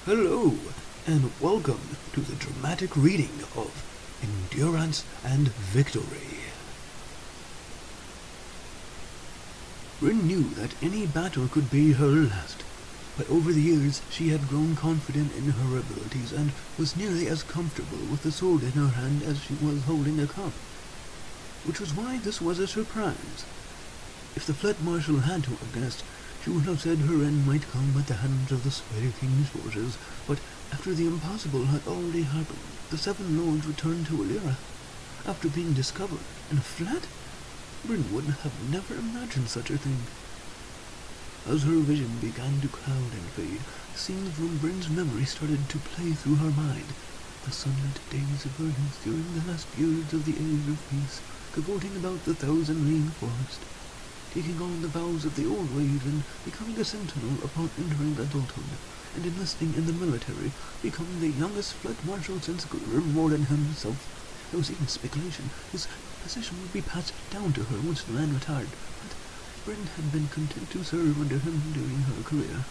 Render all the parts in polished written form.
Hello, and welcome to the dramatic reading of Endurance and Victory. Bryn knew that any battle could be her last, but over the years she had grown confident in her abilities and was nearly as comfortable with the sword in her hand as she was holding a cup, which was why this was a surprise. If the Fleet Marshal had to have guessed, she would have said her end might come at the hands of the Spider King's forces, but after the impossible had already happened, the Seven Lords returned to Illyria. After being discovered in a flat, Bryn would have never imagined such a thing. As her vision began to cloud and fade, scenes from Bryn's memory started to play through her mind. The sunlit days of her youth during the last years of the Age of Peace, cavorting about the thousand-league forest, taking on the vows of the old ways and becoming a sentinel upon entering adulthood, and enlisting in the military, becoming the youngest Fleet Marshal since Grimwarden himself. There was even speculation his position would be passed down to her once the man retired, but Bryn had been content to serve under him during her career.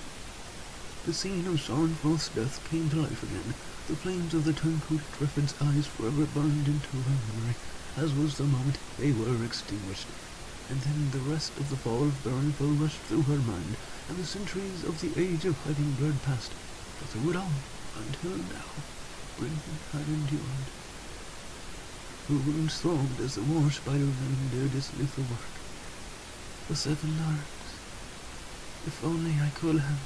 The scene of Sornfroth's death came to life again. The flames of the turncoat Griffith's eyes forever burned into her memory, as was the moment they were extinguished. And then the rest of the fall of berinfell rushed through her mind, and the centuries of the age of hiding blurred past. But through it all, until now, Bryn had endured. Her wounds throbbed as the war spider venom dared its lethal work. The Seven Lords. If only I could have.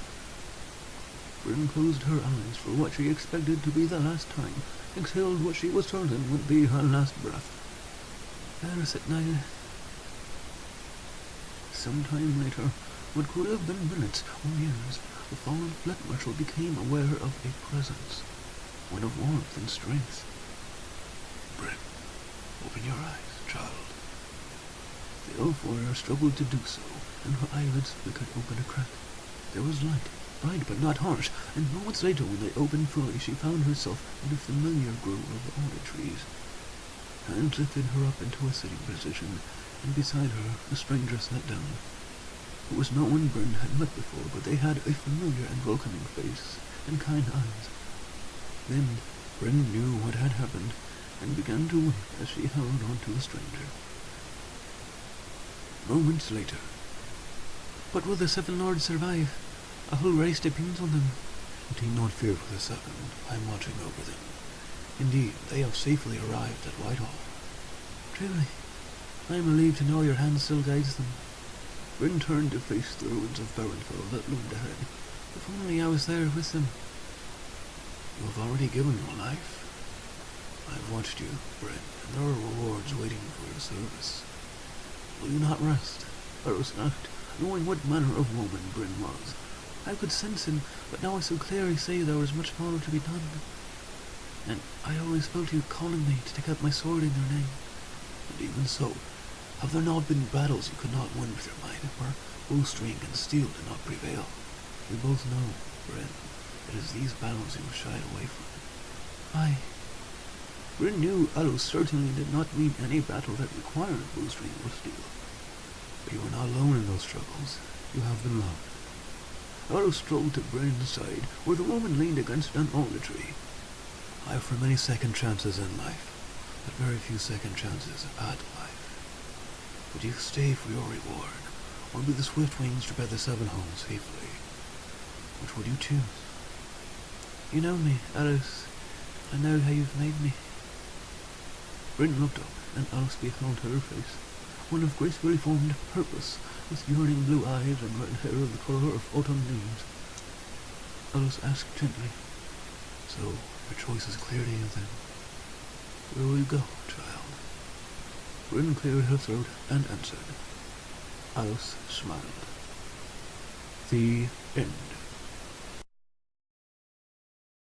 Bryn closed her eyes for what she expected to be the last time, exhaled what she was certain would be her last breath. There sat night. Some time later, what could have been minutes or years, the fallen Fleet Marshal became aware of a presence, one of warmth and strength. Bryn, open your eyes, child. The elf warrior struggled to do so, and her eyelids flickered open a crack. There was light, bright but not harsh, and moments later when they opened fully, she found herself in a familiar grove of alder trees. Hands lifted her up into a sitting position, and beside her the stranger sat down. It was no one Bryn had met before, but they had a familiar and welcoming face and kind eyes. Then Bryn knew what had happened, and began to weep as she held on to the stranger. Moments later. But will the Seven Lords survive? A whole race depends on them. Take not fear for the Seven. I am watching over them. Indeed, they have safely arrived at Whitehall. Truly, I am relieved to know your hand still guides them. Bryn turned to face the ruins of berinfell that loomed ahead. If only I was there with them. You have already given your life. I have watched you, Bryn, and there are rewards waiting for your service. Will you not rest? Eros asked, knowing what manner of woman Bryn was. I could sense him, but now I so clearly say there was much more to be done. And I always felt you calling me to take up my sword in your name. And even so, have there not been battles you could not win with your might, where bowstring and steel did not prevail? We both know, Bryn, it is these battles you have shied away from. Aye. Bryn knew Eros certainly did not mean any battle that required bowstring or steel. But you are not alone in those struggles. You have been loved. Eros strolled to Bryn's side, where the woman leaned against an alder tree. I offer many second chances in life, but very few second chances at life. Would you stay for your reward, or be the swift wings to bear the Seven home safely? Which would you choose? You know me, Eros. I know how you've made me. Bryn looked up, and Eros beheld her face, one of gracefully formed purpose, with yearning blue eyes and red hair of the color of autumn leaves. Eros asked gently, So, your choice is clear to you then. Where will you go, child? Bryn cleared her throat and answered. Eros smiled. The end.